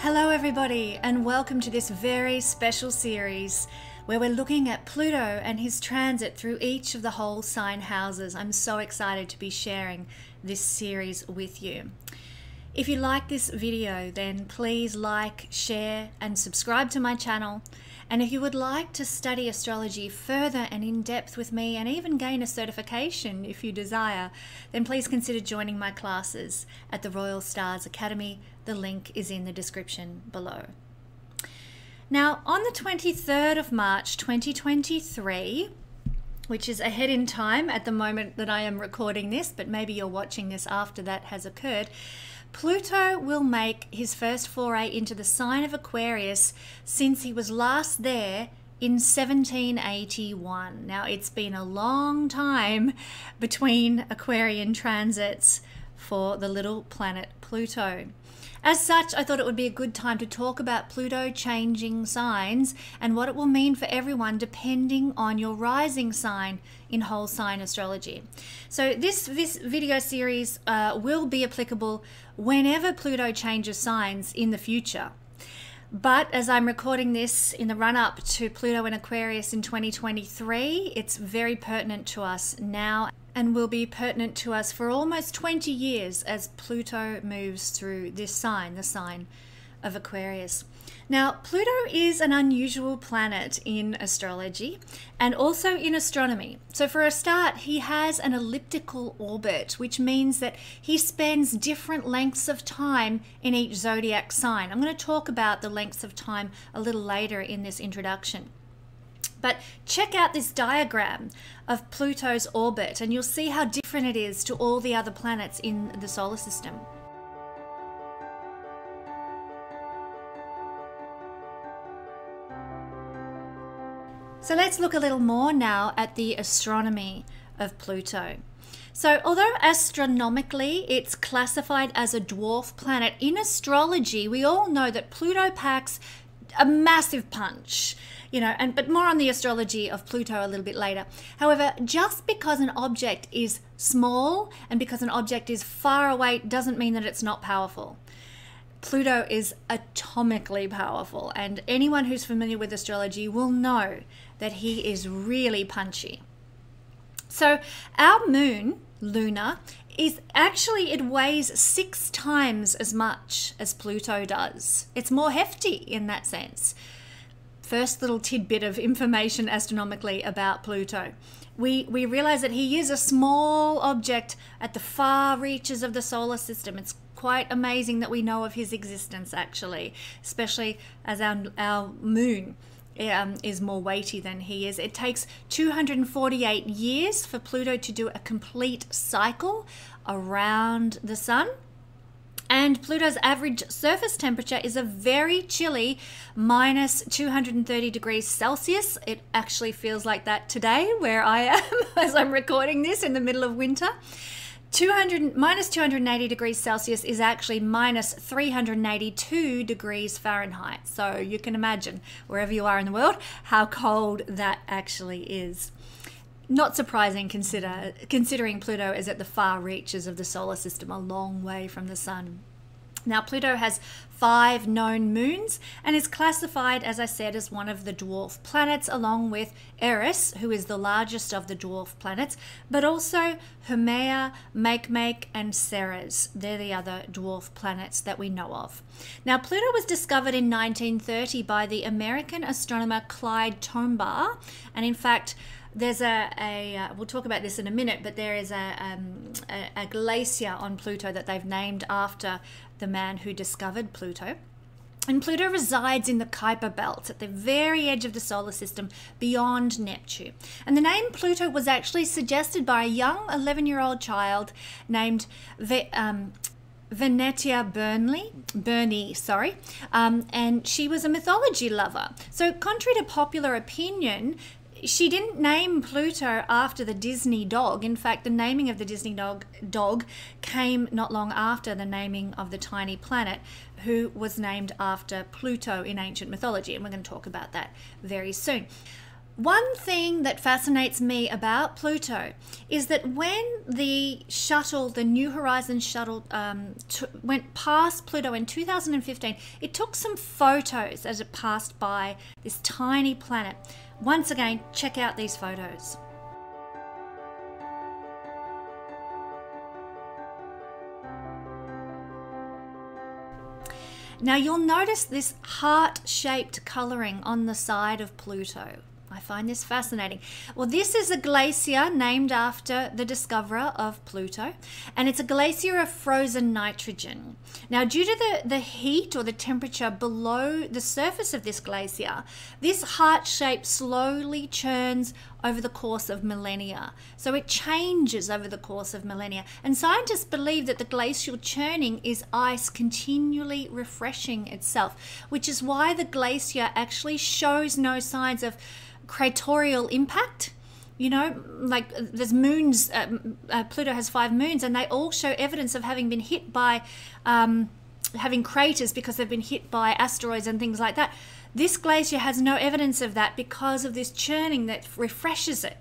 Hello everybody, and welcome to this very special series where we're looking at Pluto and his transit through each of the whole sign houses. I'm so excited to be sharing this series with you. If you like this video, then please like, share and subscribe to my channel. And if you would like to study astrology further and in depth with me and even gain a certification if you desire, then please consider joining my classes at the Royal Stars Academy. The link is in the description below. Now, on the 23rd of March 2023, which is ahead in time at the moment that I am recording this, but maybe you're watching this after that has occurred, Pluto will make his first foray into the sign of Aquarius since he was last there in 1781. Now, it's been a long time between Aquarian transits for the little planet Pluto. As such, I thought it would be a good time to talk about Pluto changing signs and what it will mean for everyone depending on your rising sign in whole sign astrology. So this video series will be applicable whenever Pluto changes signs in the future. But as I'm recording this in the run-up to Pluto in Aquarius in 2023, it's very pertinent to us now and will be pertinent to us for almost 20 years as Pluto moves through this sign, the sign of Aquarius. Now, Pluto is an unusual planet in astrology and also in astronomy. So for a start, he has an elliptical orbit, which means that he spends different lengths of time in each zodiac sign. I'm going to talk about the lengths of time a little later in this introduction. But check out this diagram of Pluto's orbit and you'll see how different it is to all the other planets in the solar system. So let's look a little more now at the astronomy of Pluto. So although astronomically it's classified as a dwarf planet, in astrology we all know that Pluto packs a massive punch, but more on the astrology of Pluto a little bit later. However, just because an object is small and because an object is far away doesn't mean that it's not powerful. Pluto is atomically powerful, and anyone who's familiar with astrology will know that he is really punchy. So our moon, Luna, is actually, it weighs 6 times as much as Pluto does. It's more hefty in that sense. First little tidbit of information astronomically about Pluto. We realize that he is a small object at the far reaches of the solar system. It's quite amazing that we know of his existence actually, especially as our moon is more weighty than he is. It takes 248 years for Pluto to do a complete cycle around the sun. And Pluto's average surface temperature is a very chilly minus 230 degrees Celsius. It actually feels like that today where I am as I'm recording this in the middle of winter. Minus 280 degrees Celsius is actually minus 382 degrees Fahrenheit. So you can imagine, wherever you are in the world, how cold that actually is. Not surprising considering Pluto is at the far reaches of the solar system, a long way from the sun. Now, Pluto has 5 known moons and is classified, as I said, as one of the dwarf planets, along with Eris, who is the largest of the dwarf planets, but also Haumea, Makemake, and Ceres. They're the other dwarf planets that we know of. Now, Pluto was discovered in 1930 by the American astronomer Clyde Tombaugh, and in fact, there's we'll talk about this in a minute, but there is a glacier on Pluto that they've named after the man who discovered Pluto. And Pluto resides in the Kuiper belt at the very edge of the solar system beyond Neptune. And the name Pluto was actually suggested by a young 11-year-old child named Venetia Burney, and she was a mythology lover. So contrary to popular opinion, she didn't name Pluto after the Disney dog. In fact, the naming of the Disney dog came not long after the naming of the tiny planet, who was named after Pluto in ancient mythology. And we're going to talk about that very soon. One thing that fascinates me about Pluto is that when the shuttle, the New Horizons shuttle, went past Pluto in 2015, it took some photos as it passed by this tiny planet. Once again, check out these photos. Now you'll notice this heart-shaped colouring on the side of Pluto. I find this fascinating. Well, this is a glacier named after the discoverer of Pluto, and it's a glacier of frozen nitrogen. Now, due to the heat or the temperature below the surface of this glacier, this heart shape slowly churns over the course of millennia. So it changes over the course of millennia. And scientists believe that the glacial churning is ice continually refreshing itself, which is why the glacier actually shows no signs of craterial impact. You know, like there's moons, Pluto has 5 moons, and they all show evidence of having been hit by, having craters because they've been hit by asteroids and things like that. This glacier has no evidence of that because of this churning that refreshes it.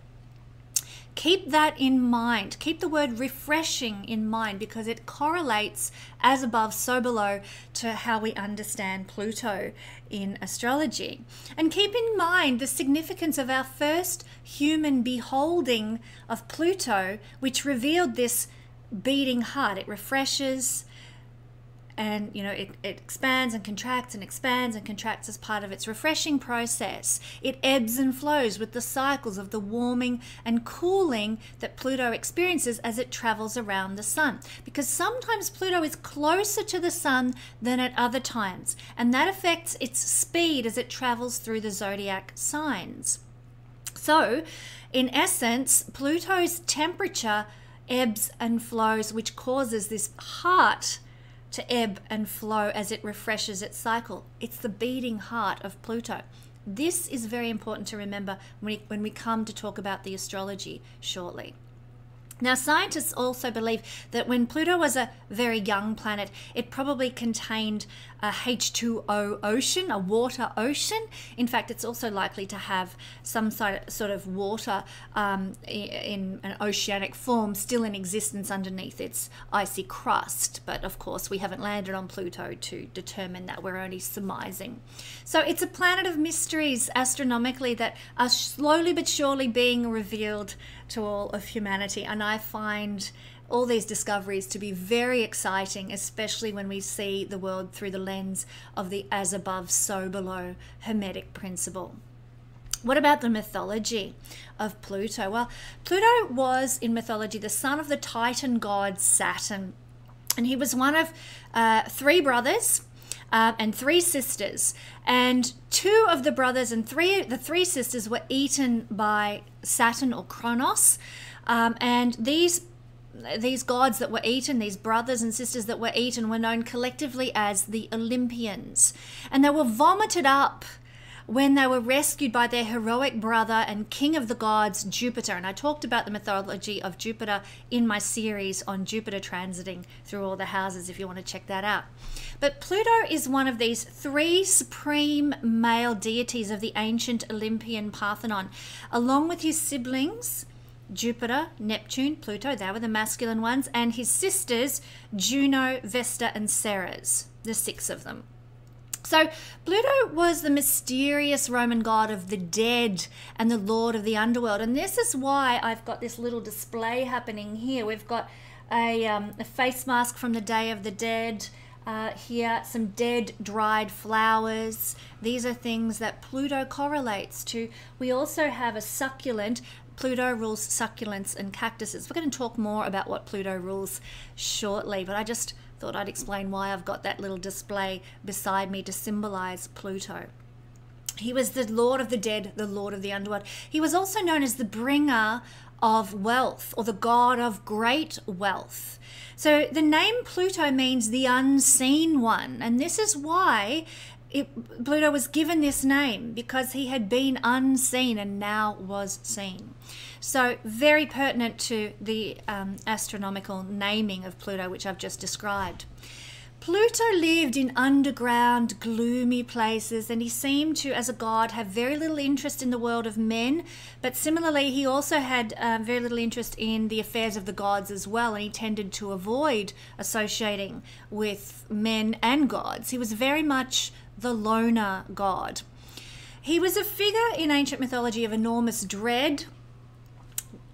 Keep that in mind. Keep the word refreshing in mind because it correlates as above, so below to how we understand Pluto in astrology. And keep in mind the significance of our first human beholding of Pluto, which revealed this beating heart. It refreshes, and you know, it expands and contracts and expands and contracts as part of its refreshing process. It ebbs and flows with the cycles of the warming and cooling that Pluto experiences as it travels around the sun. Because sometimes Pluto is closer to the sun than at other times, and that affects its speed as it travels through the zodiac signs. So, in essence, Pluto's temperature ebbs and flows, which causes this heart to ebb and flow as it refreshes its cycle. It's the beating heart of Pluto. This is very important to remember when we come to talk about the astrology shortly. Now, scientists also believe that when Pluto was a very young planet, it probably contained a H2O ocean, a water ocean. In fact, it's also likely to have some sort of water in an oceanic form still in existence underneath its icy crust. But of course, we haven't landed on Pluto to determine that. We're only surmising. So it's a planet of mysteries astronomically that are slowly but surely being revealed to all of humanity. And I find all these discoveries to be very exciting, especially when we see the world through the lens of the as above, so below Hermetic principle. What about the mythology of Pluto? Well, Pluto was in mythology the son of the Titan god Saturn, and he was one of 3 brothers and 3 sisters, and 2 of the brothers and the 3 sisters were eaten by Saturn or Kronos, and these gods that were eaten, these brothers and sisters that were eaten, were known collectively as the Olympians, and they were vomited up when they were rescued by their heroic brother and king of the gods, Jupiter. And I talked about the mythology of Jupiter in my series on Jupiter transiting through all the houses, if you want to check that out. But Pluto is one of these 3 supreme male deities of the ancient Olympian Parthenon, along with his siblings, Jupiter, Neptune, Pluto, they were the masculine ones, and his sisters, Juno, Vesta, and Ceres, the 6 of them. So Pluto was the mysterious Roman god of the dead and the lord of the underworld. And this is why I've got this little display happening here. We've got a face mask from the Day of the Dead here, some dead dried flowers. These are things that Pluto correlates to. We also have a succulent. Pluto rules succulents and cactuses. We're going to talk more about what Pluto rules shortly, but I just thought I'd explain why I've got that little display beside me to symbolize Pluto. He was the lord of the dead, the lord of the underworld. He was also known as the bringer of wealth, or the god of great wealth. So the name Pluto means the unseen one, and this is why Pluto was given this name, because he had been unseen and now was seen. So very pertinent to the astronomical naming of Pluto, which I've just described. Pluto lived in underground, gloomy places, and he seemed to, as a god, have very little interest in the world of men. But similarly, he also had very little interest in the affairs of the gods as well, and he tended to avoid associating with men and gods. He was very much the loner god. He was a figure in ancient mythology of enormous dread,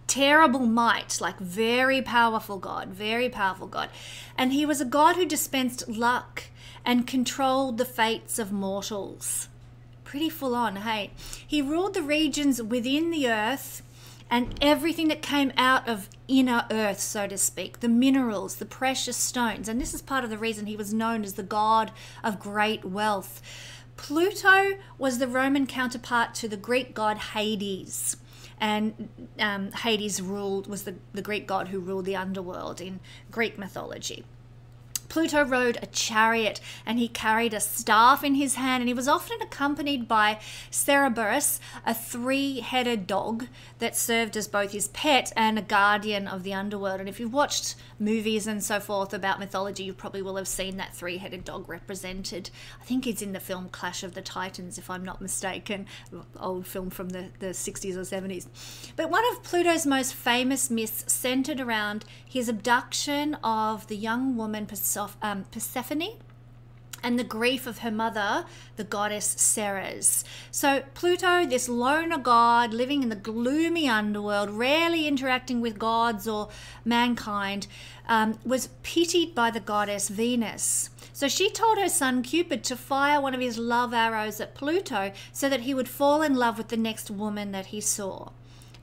terrible might, like very powerful god, very powerful god. And he was a god who dispensed luck and controlled the fates of mortals. Pretty full on, hey? He ruled the regions within the earth and everything that came out of inner earth, so to speak, the minerals, the precious stones. And this is part of the reason he was known as the god of great wealth. Pluto was the Roman counterpart to the Greek god Hades. And Hades was the Greek god who ruled the underworld in Greek mythology. Pluto rode a chariot and he carried a staff in his hand, and he was often accompanied by Cerberus, a three-headed dog that served as both his pet and a guardian of the underworld. And if you've watched movies and so forth about mythology, you probably will have seen that three-headed dog represented. I think it's in the film Clash of the Titans, if I'm not mistaken, old film from the 60s or 70s. But one of Pluto's most famous myths centered around his abduction of the young woman Persephone and the grief of her mother, the goddess Ceres. So Pluto, this loner god living in the gloomy underworld, rarely interacting with gods or mankind, was pitied by the goddess Venus. So she told her son Cupid to fire one of his love arrows at Pluto so that he would fall in love with the next woman that he saw.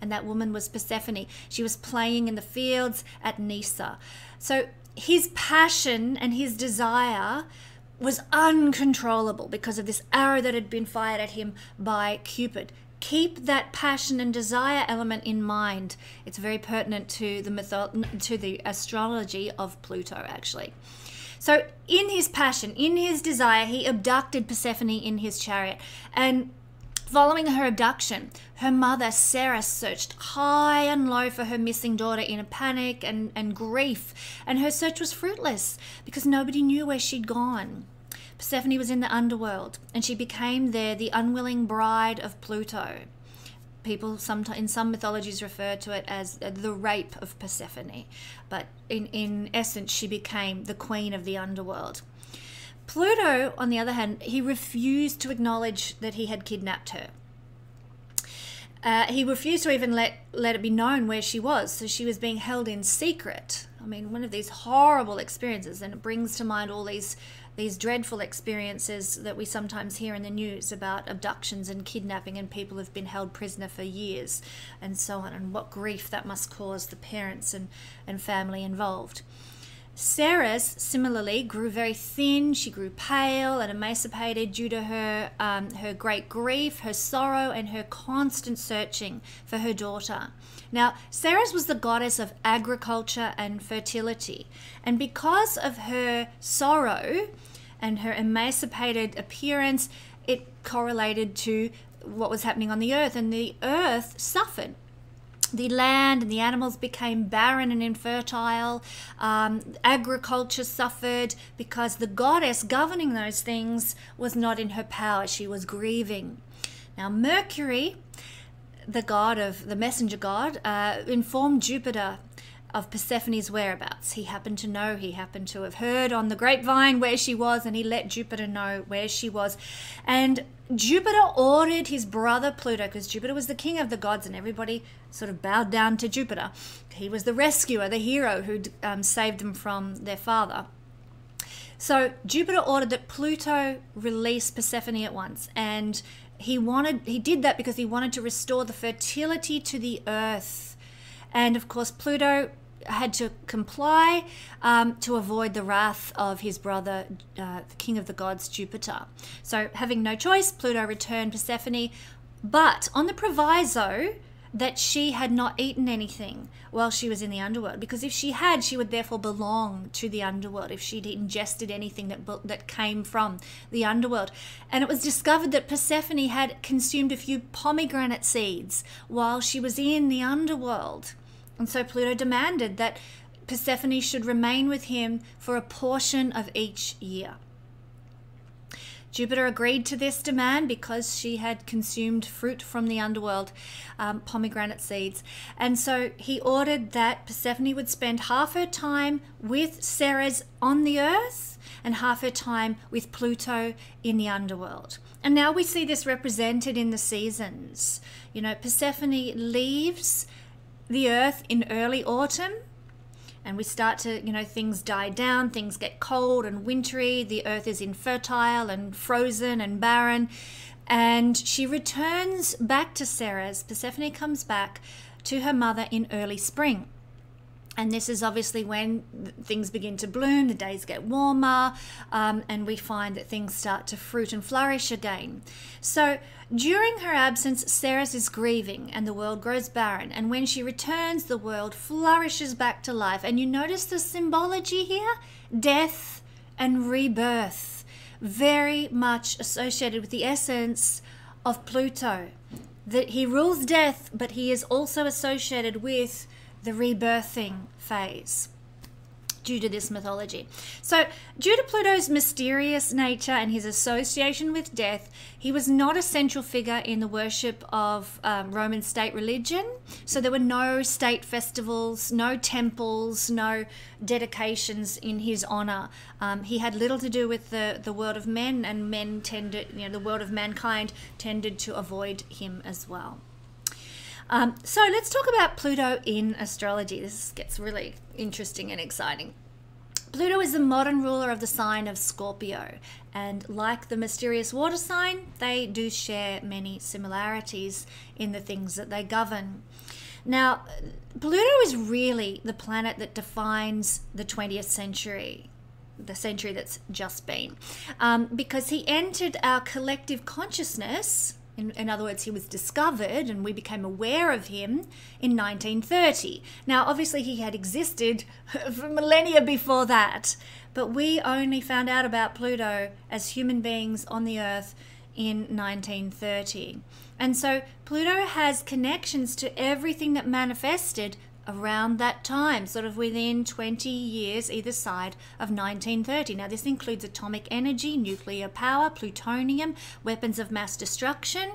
And that woman was Persephone. She was playing in the fields at Nysa. So his passion and his desire was uncontrollable because of this arrow that had been fired at him by Cupid. Keep that passion and desire element in mind. It's very pertinent to the astrology of Pluto, actually. So in his passion, in his desire, he abducted Persephone in his chariot. And following her abduction, her mother, Ceres, searched high and low for her missing daughter in a panic and grief, and her search was fruitless because nobody knew where she'd gone. Persephone was in the underworld, and she became there the unwilling bride of Pluto. People in some mythologies refer to it as the rape of Persephone, but in essence, she became the queen of the underworld. Pluto, on the other hand, he refused to acknowledge that he had kidnapped her. He refused to even let it be known where she was, so she was being held in secret. I mean, one of these horrible experiences, and it brings to mind all these dreadful experiences that we sometimes hear in the news about abductions and kidnapping, and people have been held prisoner for years and so on, and what grief that must cause the parents and family involved. Ceres, similarly, grew very thin. She grew pale and emaciated due to her great grief, her sorrow, and her constant searching for her daughter. Now, Ceres was the goddess of agriculture and fertility, and because of her sorrow and her emaciated appearance, it correlated to what was happening on the earth, and the earth suffered. The land and the animals became barren and infertile. Agriculture suffered because the goddess governing those things was not in her power. She was grieving. Now, Mercury, the messenger god, informed Jupiter of Persephone's whereabouts. He happened to know, he happened to have heard on the grapevine where she was, and he let Jupiter know where she was. And Jupiter ordered his brother Pluto, because Jupiter was the king of the gods and everybody sort of bowed down to Jupiter. He was the rescuer, the hero who saved them from their father. So Jupiter ordered that Pluto release Persephone at once, and he did that because he wanted to restore the fertility to the earth. And of course, Pluto had to comply to avoid the wrath of his brother, the king of the gods, Jupiter. So having no choice, Pluto returned Persephone, but on the proviso that she had not eaten anything while she was in the underworld, because if she had, she would therefore belong to the underworld if she'd ingested anything that came from the underworld. And it was discovered that Persephone had consumed a few pomegranate seeds while she was in the underworld. And so Pluto demanded that Persephone should remain with him for a portion of each year. Jupiter agreed to this demand because she had consumed fruit from the underworld, pomegranate seeds. And so he ordered that Persephone would spend half her time with Ceres on the earth and half her time with Pluto in the underworld. And now we see this represented in the seasons. You know, Persephone leaves the earth in early autumn, and we start to, you know, things die down, things get cold and wintry, the earth is infertile and frozen and barren, and she returns back to Ceres. Persephone comes back to her mother in early spring. And this is obviously when things begin to bloom, the days get warmer, and we find that things start to fruit and flourish again. So during her absence, Ceres is grieving and the world grows barren. And when she returns, the world flourishes back to life. And you notice the symbology here? Death and rebirth, very much associated with the essence of Pluto. That he rules death, but he is also associated with the rebirthing phase due to this mythology. So due to Pluto's mysterious nature and his association with death, he was not a central figure in the worship of Roman state religion. So there were no state festivals, no temples, no dedications in his honor. He had little to do with the world of men, and men tended, you know, the world of mankind tended to avoid him as well. So let's talk about Pluto in astrology. This gets really interesting and exciting. Pluto is the modern ruler of the sign of Scorpio, and like the mysterious water sign, they do share many similarities in the things that they govern. Now, Pluto is really the planet that defines the 20th century, the century that's just been, because he entered our collective consciousness. In other words, he was discovered and we became aware of him in 1930. Now, obviously, he had existed for millennia before that, but we only found out about Pluto as human beings on the Earth in 1930. And so Pluto has connections to everything that manifested around that time, sort of within 20 years either side of 1930. Now, this includes atomic energy, nuclear power, plutonium, weapons of mass destruction.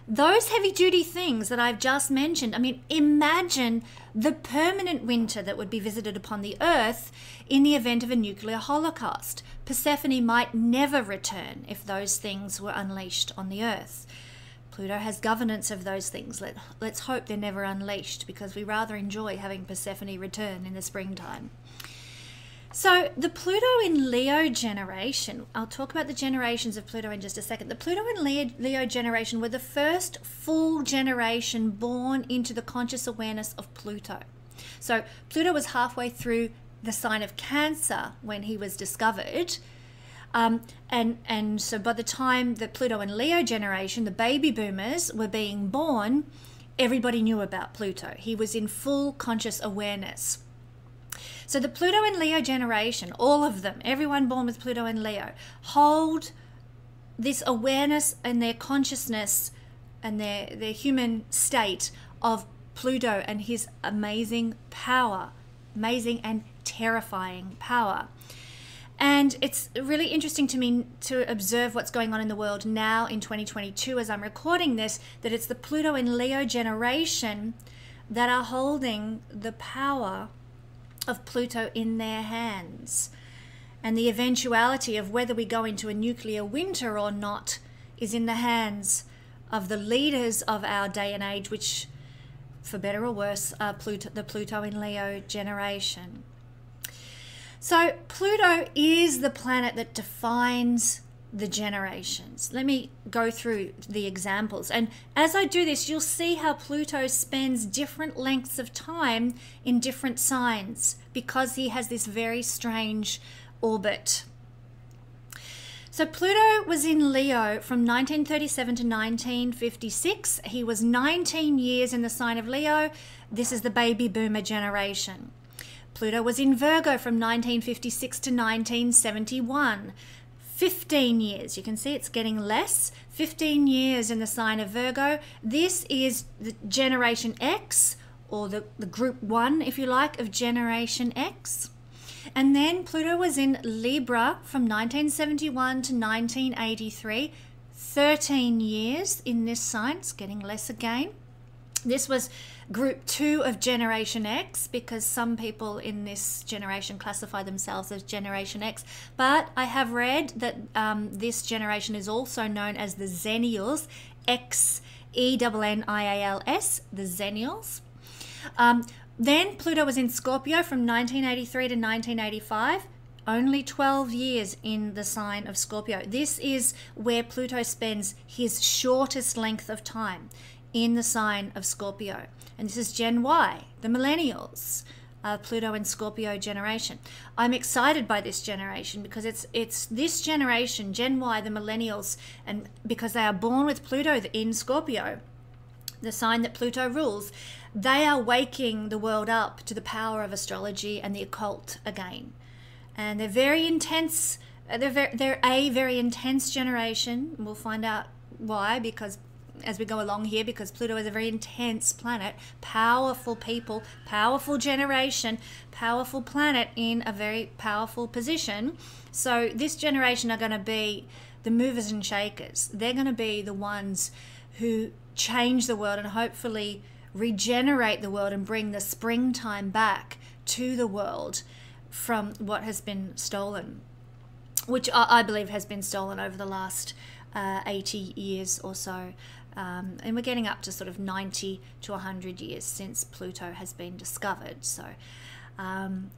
Those heavy-duty things that I've just mentioned, I mean, imagine the permanent winter that would be visited upon the Earth in the event of a nuclear holocaust. Persephone might never return if those things were unleashed on the Earth. Pluto has governance of those things. Let's hope they're never unleashed, because we rather enjoy having Persephone return in the springtime. So the Pluto in Leo generation, I'll talk about the generations of Pluto in just a second. The Pluto in Leo generation were the first full generation born into the conscious awareness of Pluto. So Pluto was halfway through the sign of Cancer when he was discovered. And so by the time the Pluto and Leo generation, the baby boomers, were being born, everybody knew about Pluto. He was in full conscious awareness. So the Pluto and Leo generation, all of them, everyone born with Pluto and Leo, hold this awareness and their consciousness and their human state of Pluto and his amazing power, amazing and terrifying power. And it's really interesting to me to observe what's going on in the world now in 2022 as I'm recording this, that it's the Pluto and Leo generation that are holding the power of Pluto in their hands. And the eventuality of whether we go into a nuclear winter or not is in the hands of the leaders of our day and age, which, for better or worse, are the Pluto in Leo generation. So Pluto is the planet that defines the generations. Let me go through the examples. And as I do this, you'll see how Pluto spends different lengths of time in different signs because he has this very strange orbit. So Pluto was in Leo from 1937 to 1956. He was 19 years in the sign of Leo. This is the baby boomer generation. Pluto was in Virgo from 1956 to 1971. 15 years. You can see it's getting less. 15 years in the sign of Virgo. This is the Generation X or the group 1, if you like, of Generation X. And then Pluto was in Libra from 1971 to 1983, 13 years in this sign. It's getting less again. This was group 2 of Generation X, because some people in this generation classify themselves as Generation X. But I have read that this generation is also known as the Xennials, Xennials, the Xennials. Then Pluto was in Scorpio from 1983 to 1985. Only 12 years in the sign of Scorpio. This is where Pluto spends his shortest length of time, in the sign of Scorpio. And this is Gen Y, the millennials, Pluto and Scorpio generation. I'm excited by this generation because it's this generation, Gen Y, the millennials, and because they are born with Pluto in Scorpio, the sign that Pluto rules, they are waking the world up to the power of astrology and the occult again. And they're very intense. They're a very intense generation. We'll find out why, because as we go along here, because Pluto is a very intense planet, powerful people, powerful generation, powerful planet in a very powerful position. So this generation are going to be the movers and shakers. They're going to be the ones who change the world and hopefully regenerate the world and bring the springtime back to the world from what has been stolen, which I believe has been stolen over the last 80 years or so. And we're getting up to sort of 90 to 100 years since Pluto has been discovered. So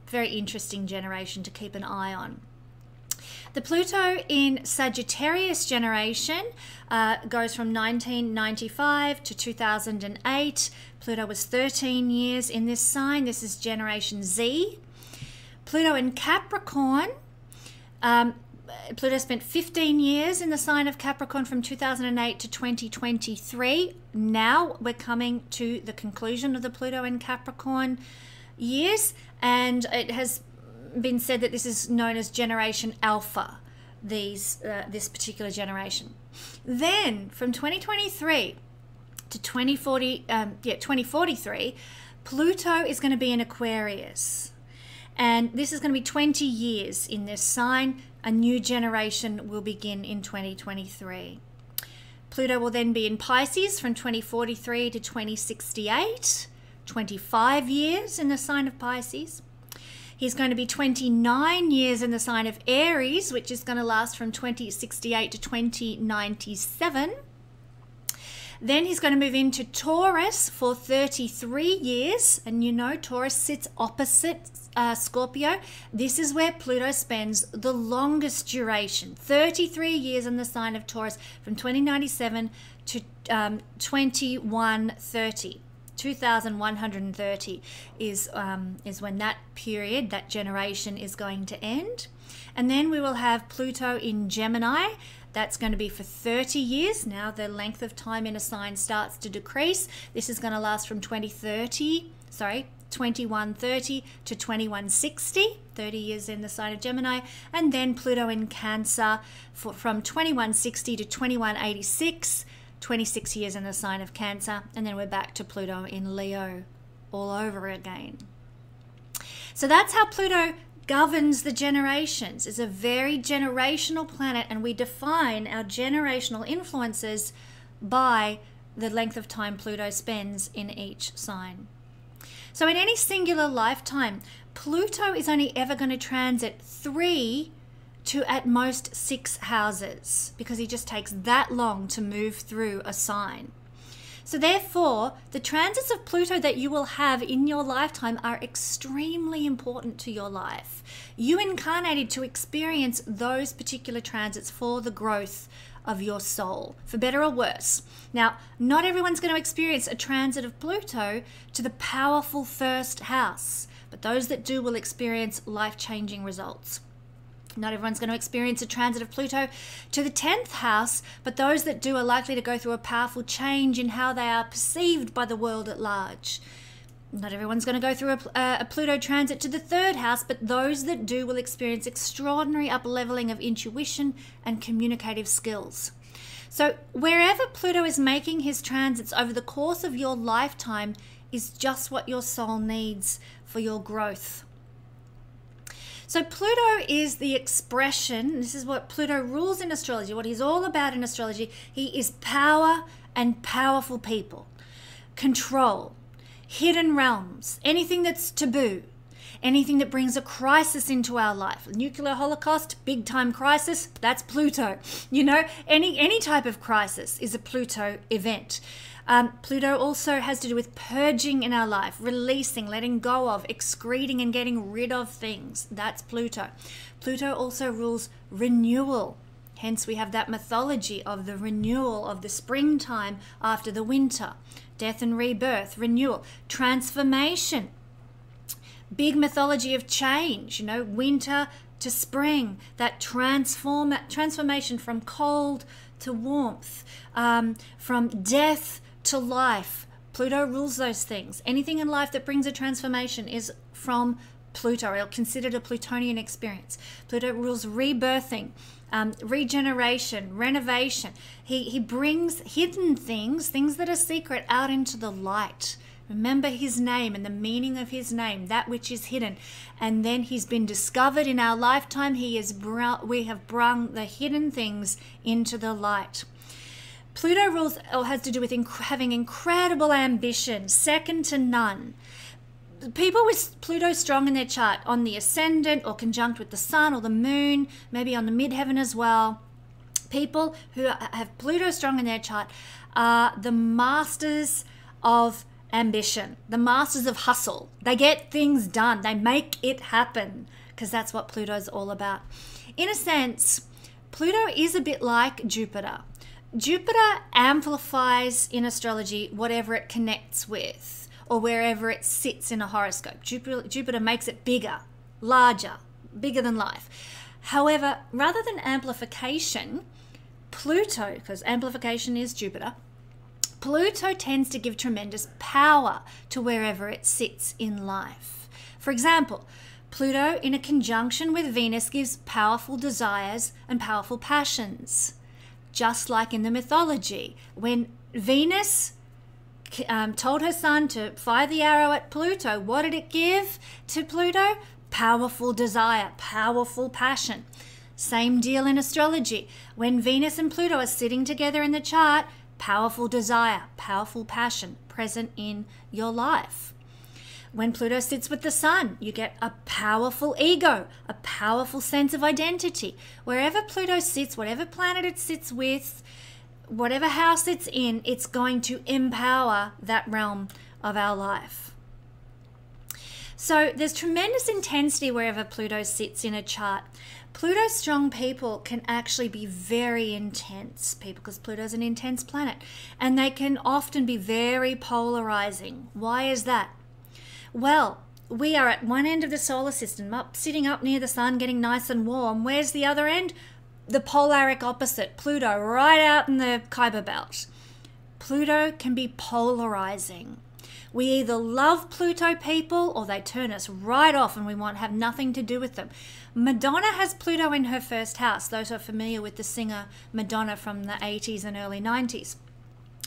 very interesting generation to keep an eye on. The Pluto in Sagittarius generation goes from 1995 to 2008. Pluto was 13 years in this sign. This is Generation Z. Pluto in Capricorn. Pluto spent 15 years in the sign of Capricorn from 2008 to 2023. Now we're coming to the conclusion of the Pluto in Capricorn years, and it has been said that this is known as Generation Alpha, this particular generation. Then from 2023 to 2043, Pluto is going to be in Aquarius. And this is going to be 20 years in this sign. A new generation will begin in 2023. Pluto will then be in Pisces from 2043 to 2068, 25 years in the sign of Pisces. He's going to be 29 years in the sign of Aries, which is going to last from 2068 to 2097. Then he's going to move into Taurus for 33 years. And you know, Taurus sits opposite Scorpio. This is where Pluto spends the longest duration, 33 years in the sign of Taurus, from 2097 to 2130. 2130 is when that period, that generation, is going to end. And then we will have Pluto in Gemini. That's going to be for 30 years. Now the length of time in a sign starts to decrease. This is going to last from 2130 to 2160, 30 years in the sign of Gemini. And then Pluto in Cancer from 2160 to 2186, 26 years in the sign of Cancer. And then we're back to Pluto in Leo all over again. So that's how Pluto governs the generations. It's a very generational planet, and we define our generational influences by the length of time Pluto spends in each sign. So in any singular lifetime, Pluto is only ever going to transit 3 to at most 6 houses, because he just takes that long to move through a sign. So therefore, the transits of Pluto that you will have in your lifetime are extremely important to your life. You incarnated to experience those particular transits for the growth of your soul, for better or worse. Now, not everyone's going to experience a transit of Pluto to the powerful first house, but those that do will experience life-changing results. Not everyone's going to experience a transit of Pluto to the 10th house, but those that do are likely to go through a powerful change in how they are perceived by the world at large. Not everyone's going to go through a Pluto transit to the 3rd house, but those that do will experience extraordinary up-leveling of intuition and communicative skills. So wherever Pluto is making his transits over the course of your lifetime, is just what your soul needs for your growth. So Pluto is the expression, this is what Pluto rules in astrology, what he's all about in astrology. He is power and powerful people, control, hidden realms, anything that's taboo, anything that brings a crisis into our life. Nuclear holocaust, big time crisis, that's Pluto. You know, any type of crisis is a Pluto event. Pluto also has to do with purging in our life, releasing, letting go of, excreting and getting rid of things. That's Pluto. Pluto also rules renewal. Hence we have that mythology of the renewal of the springtime after the winter. Death and rebirth, renewal, transformation. Big mythology of change, you know, winter to spring, that transformation from cold to warmth, from death to life. Pluto rules those things. Anything in life that brings a transformation is from Pluto, or considered a Plutonian experience. Pluto rules rebirthing, regeneration, renovation. He brings hidden things that are secret, out into the light. Remember his name and the meaning of his name, that which is hidden. And then he's been discovered in our lifetime. We have brought the hidden things into the light. Pluto rules, or has to do with having incredible ambition, second to none. People with Pluto strong in their chart, on the ascendant or conjunct with the sun or the moon, maybe on the midheaven as well. People who have Pluto strong in their chart are the masters of ambition, the masters of hustle. They get things done. They make it happen, because that's what Pluto's all about. In a sense, Pluto is a bit like Jupiter. Jupiter amplifies in astrology whatever it connects with or wherever it sits in a horoscope. Jupiter makes it bigger, larger, bigger than life. However, rather than amplification, Pluto, because amplification is Jupiter, Pluto tends to give tremendous power to wherever it sits in life. For example, Pluto in a conjunction with Venus gives powerful desires and powerful passions. Just like in the mythology, when Venus told her son to fire the arrow at Pluto, what did it give to Pluto? Powerful desire, powerful passion. Same deal in astrology. When Venus and Pluto are sitting together in the chart, powerful desire, powerful passion present in your life. When Pluto sits with the sun, you get a powerful ego, a powerful sense of identity. Wherever Pluto sits, whatever planet it sits with, whatever house it's in, it's going to empower that realm of our life. So there's tremendous intensity wherever Pluto sits in a chart. Pluto strong people can actually be very intense people, because Pluto's an intense planet, and they can often be very polarizing. Why is that? Well, we are at one end of the solar system, sitting up near the sun, getting nice and warm. Where's the other end? The polaric opposite, Pluto, right out in the Kuiper Belt. Pluto can be polarizing. We either love Pluto people or they turn us right off and we want to have nothing to do with them. Madonna has Pluto in her first house, those who are familiar with the singer Madonna from the 80s and early 90s.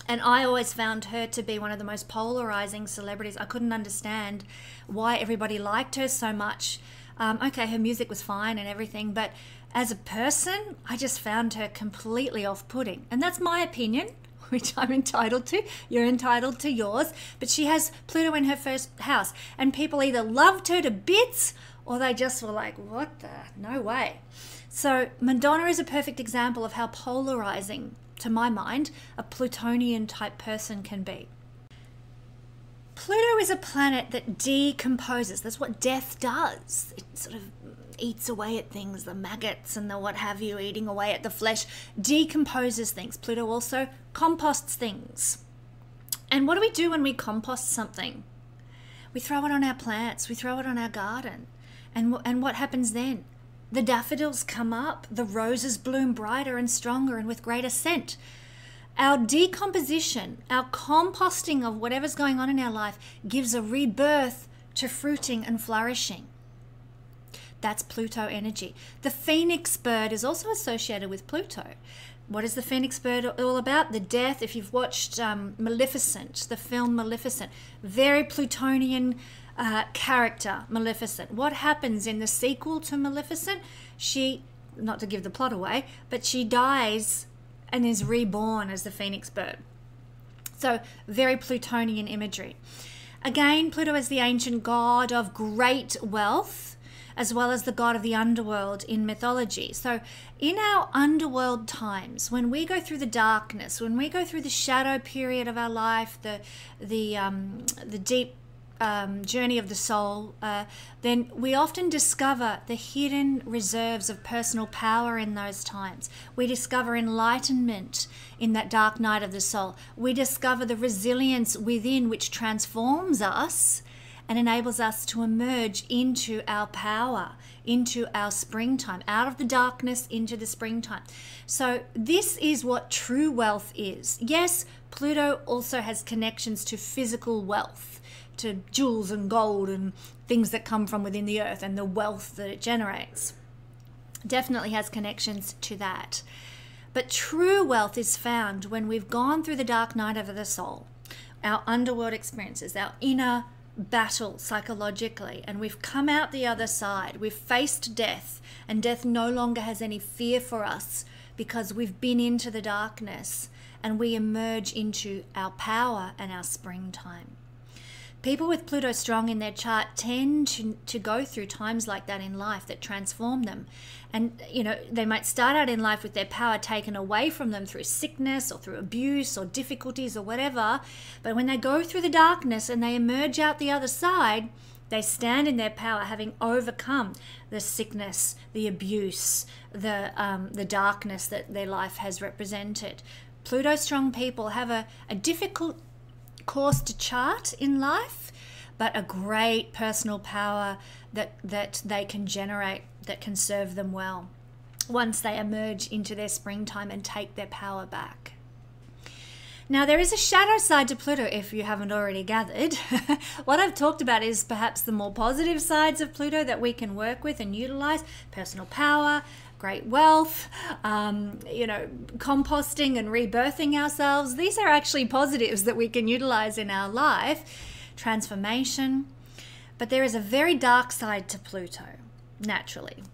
And I always found her to be one of the most polarizing celebrities. I couldn't understand why everybody liked her so much. Okay, her music was fine and everything, but as a person, I just found her completely off-putting. And that's my opinion, which I'm entitled to. You're entitled to yours. But she has Pluto in her first house. And people either loved her to bits or they just were like, what the? No way. So Madonna is a perfect example of how polarizing, to my mind, a Plutonian type person can be. Pluto is a planet that decomposes. That's what death does. It sort of eats away at things, the maggots and the what have you, eating away at the flesh, decomposes things. Pluto also composts things. And what do we do when we compost something? We throw it on our plants, we throw it on our garden. And what happens then? The daffodils come up, the roses bloom brighter and stronger and with greater scent. Our decomposition, our composting of whatever's going on in our life gives a rebirth to fruiting and flourishing. That's Pluto energy. The phoenix bird is also associated with Pluto. What is the phoenix bird all about? The death. If you've watched Maleficent, the film Maleficent, very Plutonian character, Maleficent. What happens in the sequel to Maleficent? She, not to give the plot away, but she dies and is reborn as the phoenix bird. So very Plutonian imagery. Again, Pluto is the ancient god of great wealth, as well as the god of the underworld in mythology. So in our underworld times, when we go through the darkness, when we go through the shadow period of our life, the deep journey of the soul, then we often discover the hidden reserves of personal power in those times. We discover enlightenment in that dark night of the soul. We discover the resilience within which transforms us and enables us to emerge into our power, into our springtime, out of the darkness into the springtime. So this is what true wealth is. Yes, Pluto also has connections to physical wealth, to jewels and gold and things that come from within the earth and the wealth that it generates. Definitely has connections to that. But true wealth is found when we've gone through the dark night of the soul, our underworld experiences, our inner battle psychologically, and we've come out the other side. We've faced death, and death no longer has any fear for us because we've been into the darkness and we emerge into our power and our springtime. People with Pluto strong in their chart tend to go through times like that in life that transform them. And, you know, they might start out in life with their power taken away from them through sickness or through abuse or difficulties or whatever. But when they go through the darkness and they emerge out the other side, they stand in their power, having overcome the sickness, the abuse, the darkness that their life has represented. Pluto strong people have a difficult course to chart in life, but a great personal power that they can generate that can serve them well once they emerge into their springtime and take their power back. Now, there is a shadow side to Pluto, if you haven't already gathered. What I've talked about is perhaps the more positive sides of Pluto that we can work with and utilize: personal power, great wealth, you know, composting and rebirthing ourselves. These are actually positives that we can utilize in our life, transformation. But there is a very dark side to Pluto, naturally.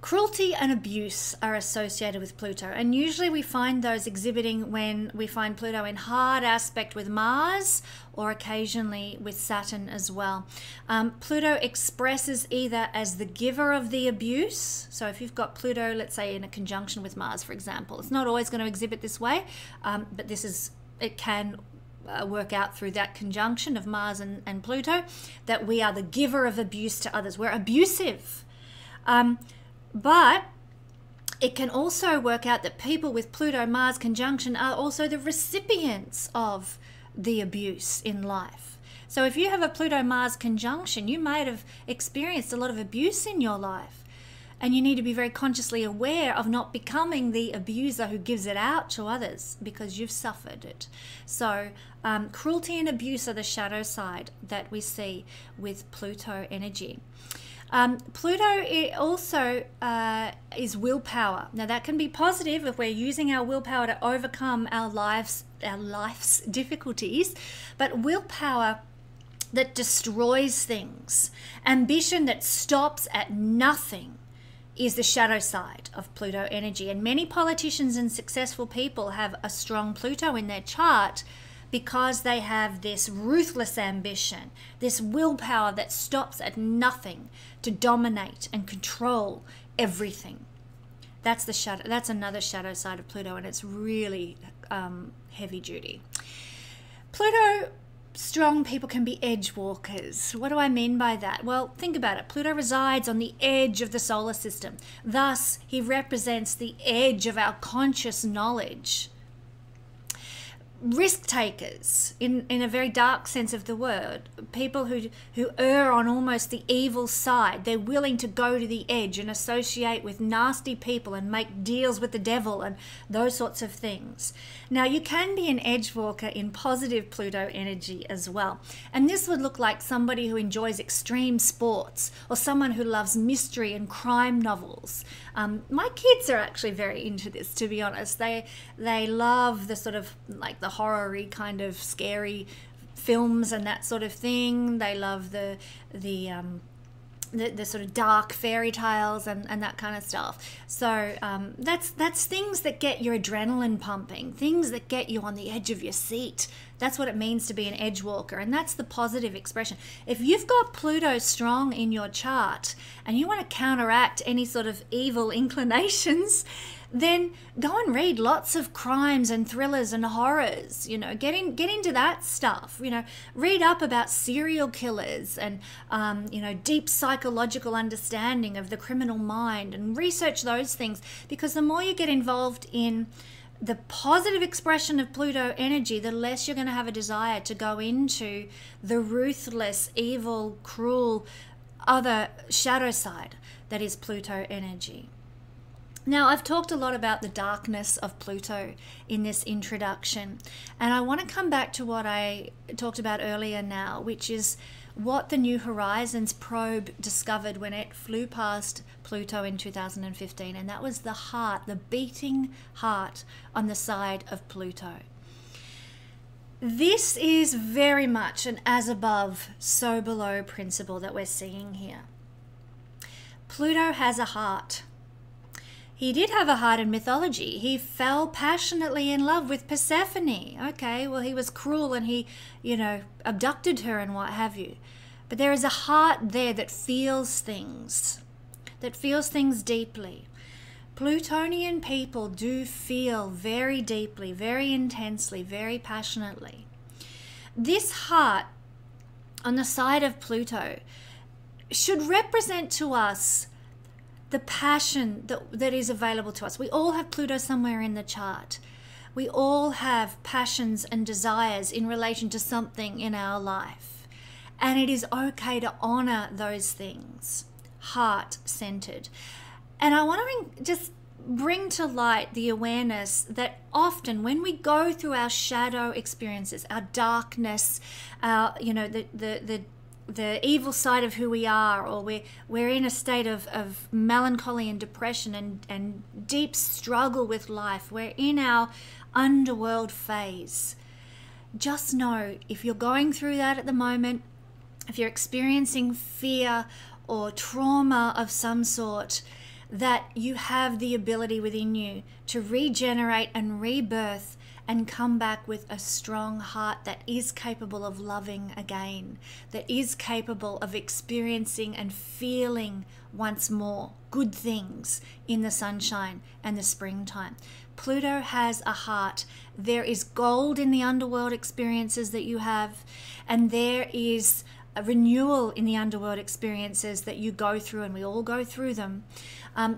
Cruelty and abuse are associated with Pluto, and usually we find those exhibiting when we find Pluto in hard aspect with Mars, or occasionally with Saturn as well. Pluto expresses either as the giver of the abuse. So if you've got Pluto, let's say in a conjunction with Mars, for example, it's not always going to exhibit this way, but it can work out through that conjunction of Mars and Pluto, that we are the giver of abuse to others. We're abusive. But it can also work out that people with Pluto-Mars conjunction are also the recipients of the abuse in life. So if you have a Pluto-Mars conjunction, you might have experienced a lot of abuse in your life, and you need to be very consciously aware of not becoming the abuser who gives it out to others because you've suffered it. So cruelty and abuse are the shadow side that we see with Pluto energy. Pluto also is willpower. Now that can be positive if we're using our willpower to overcome our life's difficulties, but willpower that destroys things, ambition that stops at nothing, is the shadow side of Pluto energy. And many politicians and successful people have a strong Pluto in their chart because they have this ruthless ambition, this willpower that stops at nothing to dominate and control everything. That's the shadow. That's another shadow side of Pluto, and it's really heavy duty. Pluto strong people can be edge walkers. What do I mean by that? Well, think about it. Pluto resides on the edge of the solar system. Thus, he represents the edge of our conscious knowledge. risk takers in a very dark sense of the word, people who err on almost the evil side. They're willing to go to the edge and associate with nasty people and make deals with the devil and those sorts of things. Now, you can be an edge walker in positive Pluto energy as well, and this would look like somebody who enjoys extreme sports or someone who loves mystery and crime novels. My kids are actually very into this, to be honest. They love the sort of like the horror-y kind of scary films and that sort of thing. They love the sort of dark fairy tales and that kind of stuff. So that's things that get your adrenaline pumping, things that get you on the edge of your seat. That's what it means to be an edge walker, and that's the positive expression. If you've got Pluto strong in your chart and you want to counteract any sort of evil inclinations, then go and read lots of crimes and thrillers and horrors. You know, get into that stuff. You know, read up about serial killers and you know, deep psychological understanding of the criminal mind, and research those things, because the more you get involved in the positive expression of Pluto energy, the less you're going to have a desire to go into the ruthless, evil, cruel, other shadow side that is Pluto energy. Now, I've talked a lot about the darkness of Pluto in this introduction, and I want to come back to what I talked about earlier now, which is what the New Horizons probe discovered when it flew past Pluto in 2015, and that was the heart, the beating heart on the side of Pluto. This is very much an as above, so below principle that we're seeing here. Pluto has a heart. He did have a heart in mythology. He fell passionately in love with Persephone. Okay, well, he was cruel and he, you know, abducted her and what have you. But there is a heart there that feels things deeply. Plutonian people do feel very deeply, very intensely, very passionately. This heart on the side of Pluto should represent to us the passion that is available to us. We all have Pluto somewhere in the chart. We all have passions and desires in relation to something in our life. And it is okay to honor those things, heart-centered. And I want to just bring to light the awareness that often when we go through our shadow experiences, our darkness, our, you know, the evil side of who we are, or we're in a state of melancholy and depression and deep struggle with life, we're in our underworld phase. Just know, if you're going through that at the moment, if you're experiencing fear or trauma of some sort, that you have the ability within you to regenerate and rebirth and come back with a strong heart that is capable of loving again, that is capable of experiencing and feeling once more good things in the sunshine and the springtime. Pluto has a heart. There is gold in the underworld experiences that you have, and there is a renewal in the underworld experiences that you go through, and we all go through them.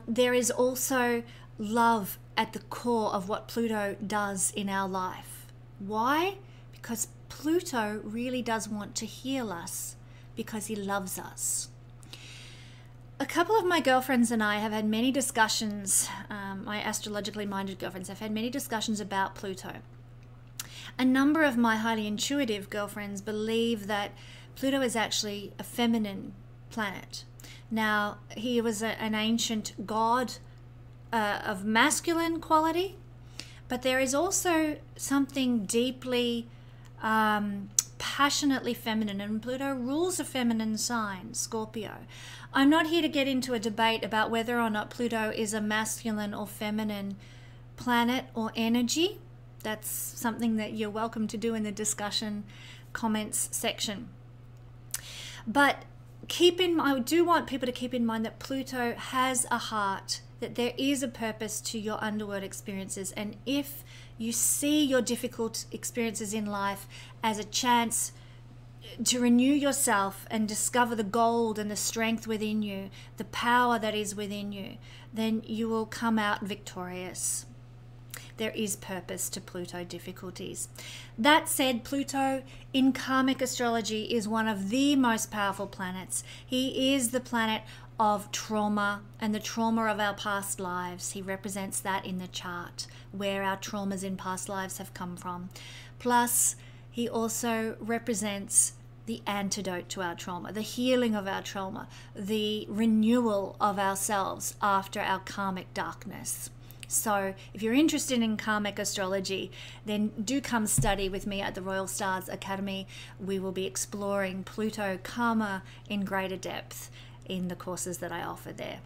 There is also love at the core of what Pluto does in our life. Why? Because Pluto really does want to heal us, because he loves us. A couple of my girlfriends and I have had many discussions, my astrologically minded girlfriends have had many discussions about Pluto. A number of my highly intuitive girlfriends believe that Pluto is actually a feminine planet. Now, he was an ancient god of masculine quality, but there is also something deeply passionately feminine, and Pluto rules a feminine sign, Scorpio. I'm not here to get into a debate about whether or not Pluto is a masculine or feminine planet or energy. That's something that you're welcome to do in the discussion comments section. But I do want people to keep in mind that Pluto has a heart, that there is a purpose to your underworld experiences. And if you see your difficult experiences in life as a chance to renew yourself and discover the gold and the strength within you, the power that is within you, then you will come out victorious. there is purpose to Pluto difficulties. That said, Pluto in Karmic astrology is one of the most powerful planets. He is the planet of trauma and the trauma of our past lives. He represents that in the chart, where our traumas in past lives have come from. Plus, he also represents the antidote to our trauma, the healing of our trauma, the renewal of ourselves after our karmic darkness. So if you're interested in Karmic astrology, then do come study with me at the Royal Stars Academy. We will be exploring Pluto karma in greater depth in the courses that I offer there.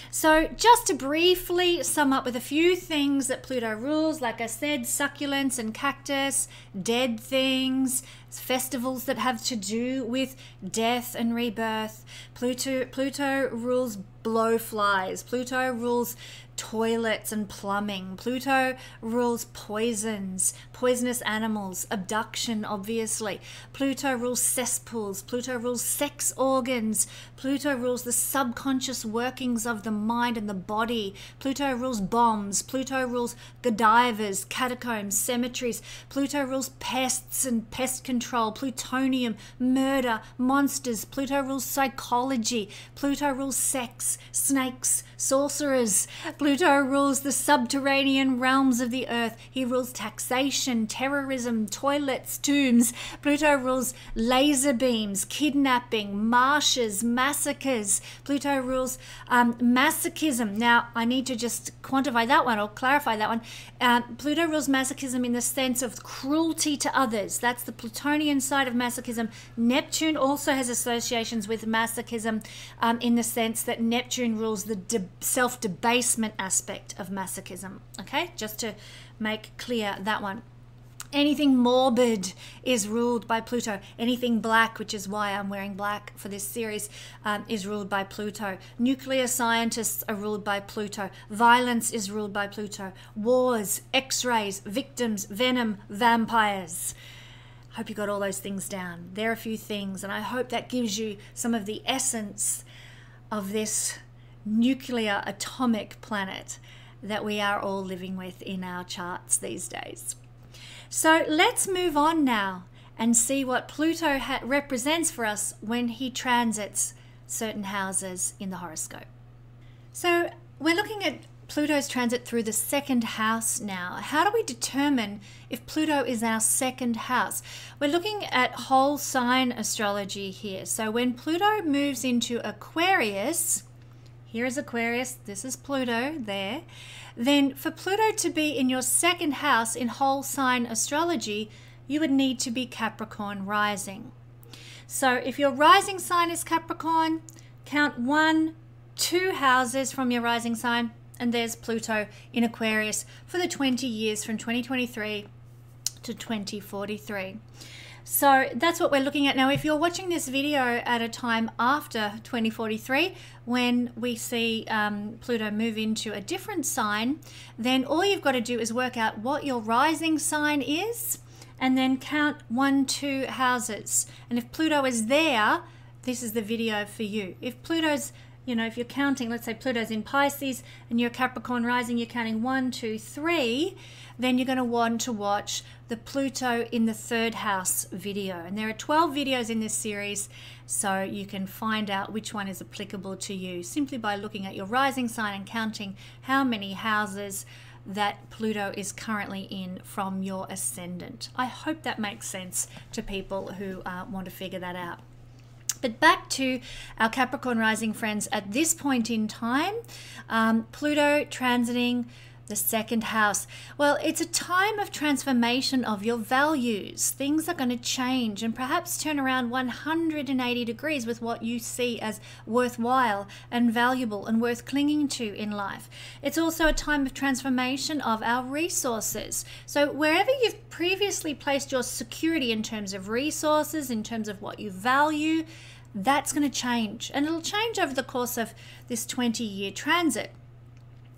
So just to briefly sum up with a few things that Pluto rules, like I said, succulents and cactus, dead things, festivals that have to do with death and rebirth. Pluto rules blowflies. Pluto rules toilets and plumbing. Pluto rules poisons, poisonous animals, abduction, obviously. Pluto rules cesspools. Pluto rules sex organs. Pluto rules the subconscious workings of the mind and the body. Pluto rules bombs. Pluto rules Godivas, catacombs, cemeteries. Pluto rules pests and pest control, plutonium, murder, monsters. Pluto rules psychology. Pluto rules sex, snakes, sorcerers. Pluto rules the subterranean realms of the earth. He rules taxation, terrorism, toilets, tombs. Pluto rules laser beams, kidnapping, marshes, massacres. Pluto rules masochism. Now, I need to just quantify that one or clarify that one. Pluto rules masochism in the sense of cruelty to others. That's the Plutonian side of masochism. Neptune also has associations with masochism in the sense that Neptune rules the self-debasement aspect of masochism. Okay, just to make clear that one. Anything morbid is ruled by Pluto. Anything black, which is why I'm wearing black for this series, is ruled by Pluto. Nuclear scientists are ruled by Pluto. Violence is ruled by Pluto. Wars, X-rays, victims, venom, vampires. Hope you got all those things down. There are a few things, and I hope that gives you some of the essence of this nuclear atomic planet that we are all living with in our charts these days. So let's move on now and see what Pluto represents for us when he transits certain houses in the horoscope. So we're looking at Pluto's transit through the second house now. How do we determine if Pluto is our second house? We're looking at whole sign astrology here. So when Pluto moves into Aquarius, here is Aquarius, this is Pluto there, then for Pluto to be in your second house in whole sign astrology, you would need to be Capricorn rising. So if your rising sign is Capricorn, count 1, 2 houses from your rising sign, and there's Pluto in Aquarius for the 20 years from 2023 to 2043. So that's what we're looking at now. If you're watching this video at a time after 2043, when we see Pluto move into a different sign, then all you've got to do is work out what your rising sign is and then count 1, 2 houses. And if Pluto is there, this is the video for you. If Pluto's, if you're counting, let's say Pluto's in Pisces and you're Capricorn rising, you're counting 1, 2, 3, then you're going to want to watch the Pluto in the third house video. And there are 12 videos in this series, so you can find out which one is applicable to you simply by looking at your rising sign and counting how many houses that Pluto is currently in from your ascendant. I hope that makes sense to people who want to figure that out. But back to our Capricorn rising friends at this point in time, Pluto transiting the second house. Well, it's a time of transformation of your values. Things are going to change and perhaps turn around 180 degrees with what you see as worthwhile and valuable and worth clinging to in life. It's also a time of transformation of our resources. So wherever you've previously placed your security in terms of resources, in terms of what you value, that's going to change. And it'll change over the course of this 20-year transit.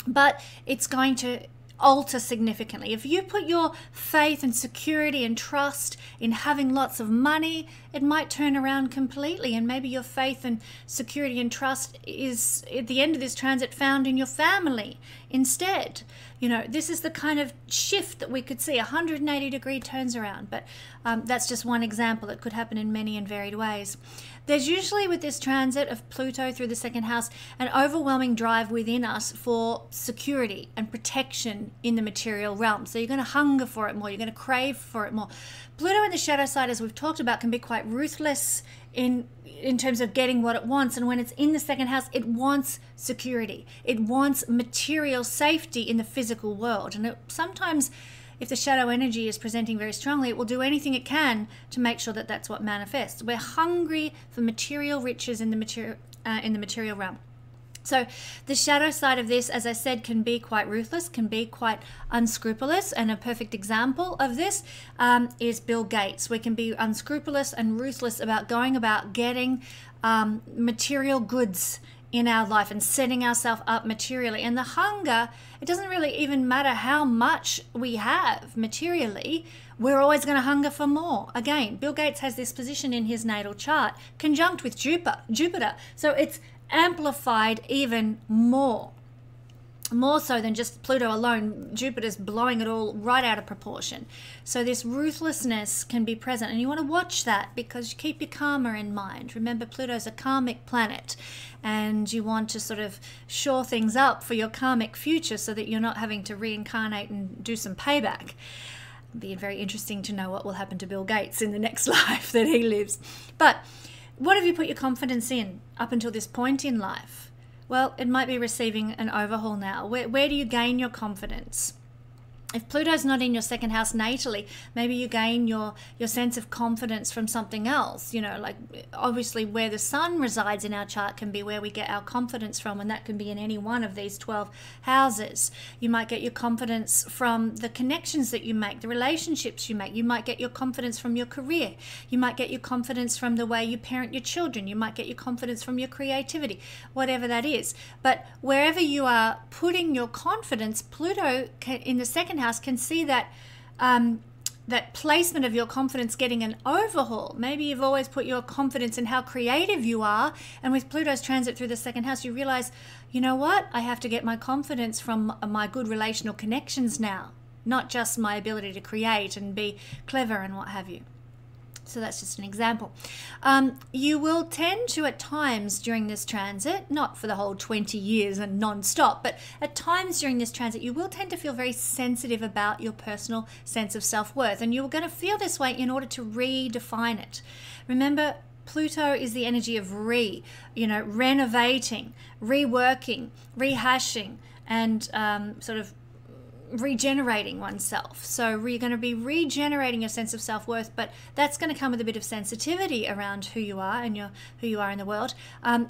But it's going to alter significantly. If you put your faith and security and trust in having lots of money, it might turn around completely, and maybe your faith and security and trust is at the end of this transit found in your family instead. You know, this is the kind of shift that we could see, 180-degree turns around, but that's just one example. It could happen in many and varied ways. There's usually, with this transit of Pluto through the second house, an overwhelming drive within us for security and protection in the material realm. So you're going to hunger for it more. You're going to crave for it more. Pluto in the shadow side, as we've talked about, can be quite ruthless in terms of getting what it wants. And when it's in the second house, it wants security. It wants material safety in the physical world. And sometimes, if the shadow energy is presenting very strongly, it will do anything it can to make sure that that's what manifests. We're hungry for material riches in the material realm. So the shadow side of this, as I said, can be quite ruthless, can be quite unscrupulous. And a perfect example of this is Bill Gates. We can be unscrupulous and ruthless about going about getting material goods in our life and setting ourselves up materially. And the hunger, it doesn't really even matter how much we have materially, we're always going to hunger for more. Again, Bill Gates has this position in his natal chart conjunct with Jupiter. So it's amplified even more so than just Pluto alone. Jupiter's blowing it all right out of proportion. So this ruthlessness can be present, and you want to watch that because you keep your karma in mind. Remember, Pluto's a karmic planet, and you want to sort of shore things up for your karmic future so that you're not having to reincarnate and do some payback. It'd be very interesting to know what will happen to Bill Gates in the next life that he lives. But what have you put your confidence in up until this point in life? Well, it might be receiving an overhaul now. Where do you gain your confidence? If Pluto's not in your second house natally, maybe you gain your sense of confidence from something else. You know, like obviously where the sun resides in our chart can be where we get our confidence from, and that can be in any one of these 12 houses. You might get your confidence from the connections that you make, the relationships you make. You might get your confidence from your career. You might get your confidence from the way you parent your children. You might get your confidence from your creativity, whatever that is. But wherever you are putting your confidence, Pluto in the second house can see that that placement of your confidence getting an overhaul. Maybe you've always put your confidence in how creative you are, and with Pluto's transit through the second house, you realize, you know what, I have to get my confidence from my good relational connections now, not just my ability to create and be clever and what have you. So that's just an example. You will tend to, at times during this transit, not for the whole 20 years and non-stop, but at times during this transit, you will tend to feel very sensitive about your personal sense of self-worth. And you're going to feel this way in order to redefine it. Remember, Pluto is the energy of renovating, reworking, rehashing, and sort of regenerating oneself. So you're going to be regenerating your sense of self-worth, but that's going to come with a bit of sensitivity around who you are and who you are in the world.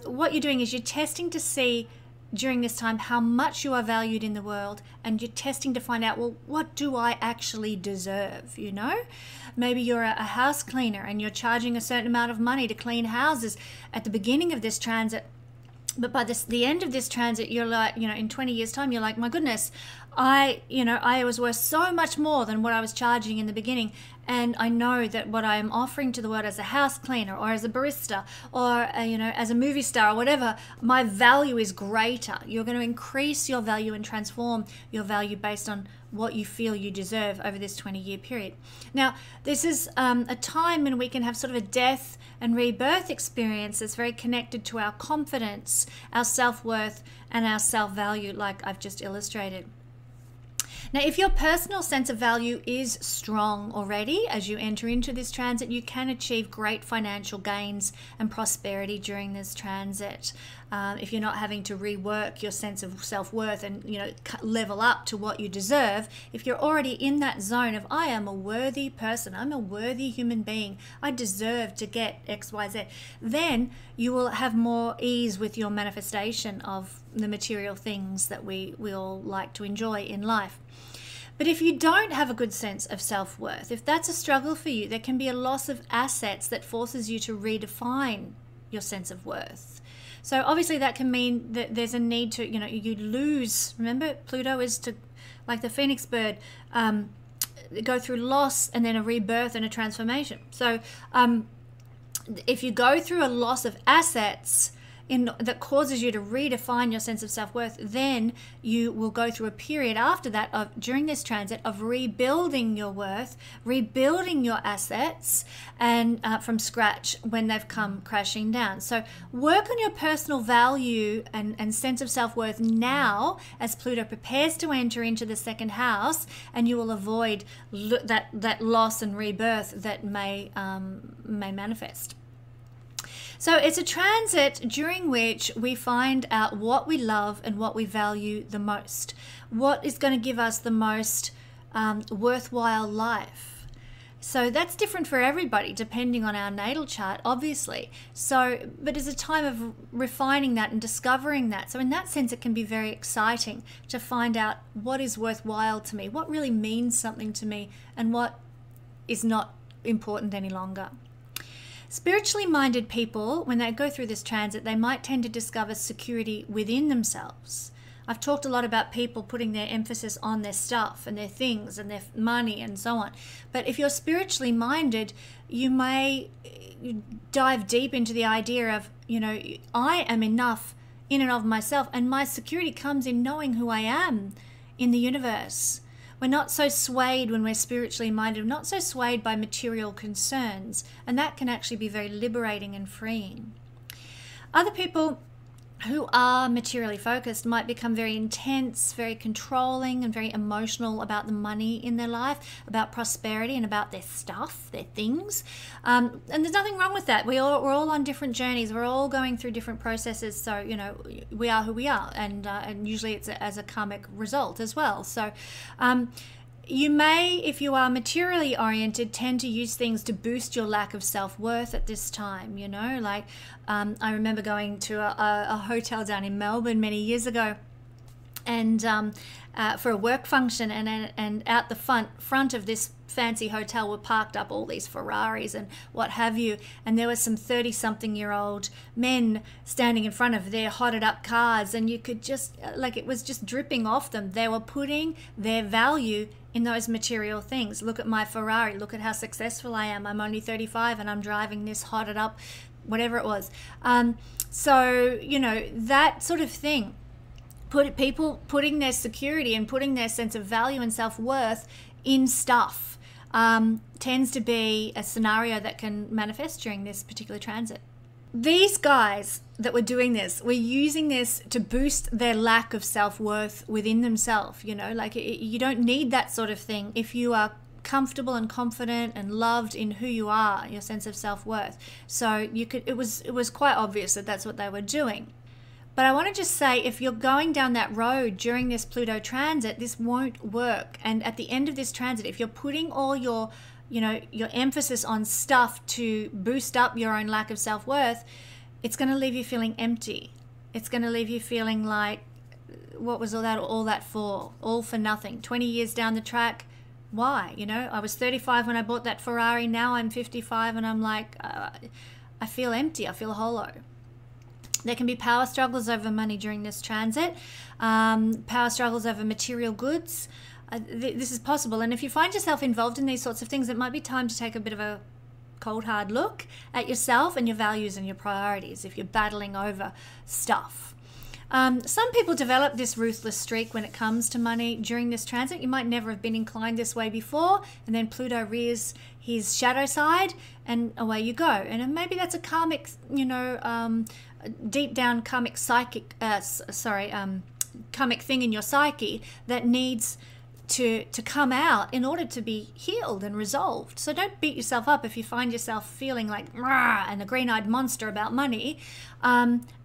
What you're doing is you're testing to see during this time how much you are valued in the world, and you're testing to find out, well, what do I actually deserve? You know, maybe you're a house cleaner and you're charging a certain amount of money to clean houses at the beginning of this transit. But by the end of this transit, you're like, in 20 years' time, you're like, my goodness, I was worth so much more than what I was charging in the beginning. And I know that what I am offering to the world as a house cleaner or as a barista or, as a movie star or whatever, my value is greater. You're going to increase your value and transform your value based on what you feel you deserve over this 20-year period. Now, this is a time when we can have sort of a death and rebirth experience that's very connected to our confidence, our self-worth, and our self-value, like I've just illustrated. Now, if your personal sense of value is strong already as you enter into this transit, you can achieve great financial gains and prosperity during this transit. If you're not having to rework your sense of self-worth and, level up to what you deserve, if you're already in that zone of, I am a worthy person, I'm a worthy human being, I deserve to get X, Y, Z, then you will have more ease with your manifestation of the material things that we all like to enjoy in life. But if you don't have a good sense of self-worth, if that's a struggle for you, there can be a loss of assets that forces you to redefine your sense of worth. So obviously that can mean that there's a need to, you know, you lose. Remember, Pluto is to, like the phoenix bird, go through loss and then a rebirth and a transformation. So if you go through a loss of assets that causes you to redefine your sense of self-worth, then you will go through a period after that of, during this transit, of rebuilding your worth, rebuilding your assets, and from scratch when they've come crashing down. So work on your personal value and sense of self-worth now as Pluto prepares to enter into the second house, and you will avoid that loss and rebirth that may manifest. So it's a transit during which we find out what we love and what we value the most. What is going to give us the most worthwhile life. So that's different for everybody depending on our natal chart, obviously. So, but it's a time of refining that and discovering that. So in that sense, it can be very exciting to find out what is worthwhile to me, what really means something to me, and what is not important any longer. Spiritually minded people, when they go through this transit, they might tend to discover security within themselves. I've talked a lot about people putting their emphasis on their stuff and their things and their money and so on. But if you're spiritually minded, you may dive deep into the idea of, you know, I am enough in and of myself, and my security comes in knowing who I am in the universe. We're not so swayed when we're spiritually minded, we're not so swayed by material concerns, and that can actually be very liberating and freeing. Other people who are materially focused might become very intense, very controlling, and very emotional about the money in their life, about prosperity, and about their stuff, their things. And there's nothing wrong with that. We're all on different journeys. We're all going through different processes. So, you know, we are who we are, and usually it's as a karmic result as well. So, you may, if you are materially oriented, tend to use things to boost your lack of self-worth at this time, you know, like I remember going to a hotel down in Melbourne many years ago, and for a work function, and out the front of this fancy hotel were parked up all these Ferraris and what have you, and there were some 30-something-year-old men standing in front of their hotted up cars, and you could just, like, it was just dripping off them. They were putting their value in those material things. Look at my Ferrari, look at how successful I am. I'm only 35 and I'm driving this hotted up, whatever it was. So, you know, that sort of thing. People putting their security and putting their sense of value and self-worth in stuff tends to be a scenario that can manifest during this particular transit. These guys that were doing this were using this to boost their lack of self-worth within themselves, you know, like you don't need that sort of thing if you are comfortable and confident and loved in who you are, your sense of self-worth. So you could, it was quite obvious that that's what they were doing. But I want to just say, if you're going down that road during this Pluto transit, this won't work. And at the end of this transit, if you're putting all your, you know, your emphasis on stuff to boost up your own lack of self-worth, it's going to leave you feeling empty. It's going to leave you feeling like, what was all that for? All for nothing. 20 years down the track, why? You know, I was 35 when I bought that Ferrari. Now I'm 55 and I'm like, I feel empty. I feel hollow. There can be power struggles over money during this transit, power struggles over material goods. This is possible. And if you find yourself involved in these sorts of things, it might be time to take a bit of a cold, hard look at yourself and your values and your priorities if you're battling over stuff. Some people develop this ruthless streak when it comes to money during this transit. You might never have been inclined this way before, and then Pluto rears his shadow side and away you go. And maybe that's a karmic, you know, deep down karmic karmic thing in your psyche that needs to come out in order to be healed and resolved. So don't beat yourself up if you find yourself feeling like rah and a green-eyed monster about money.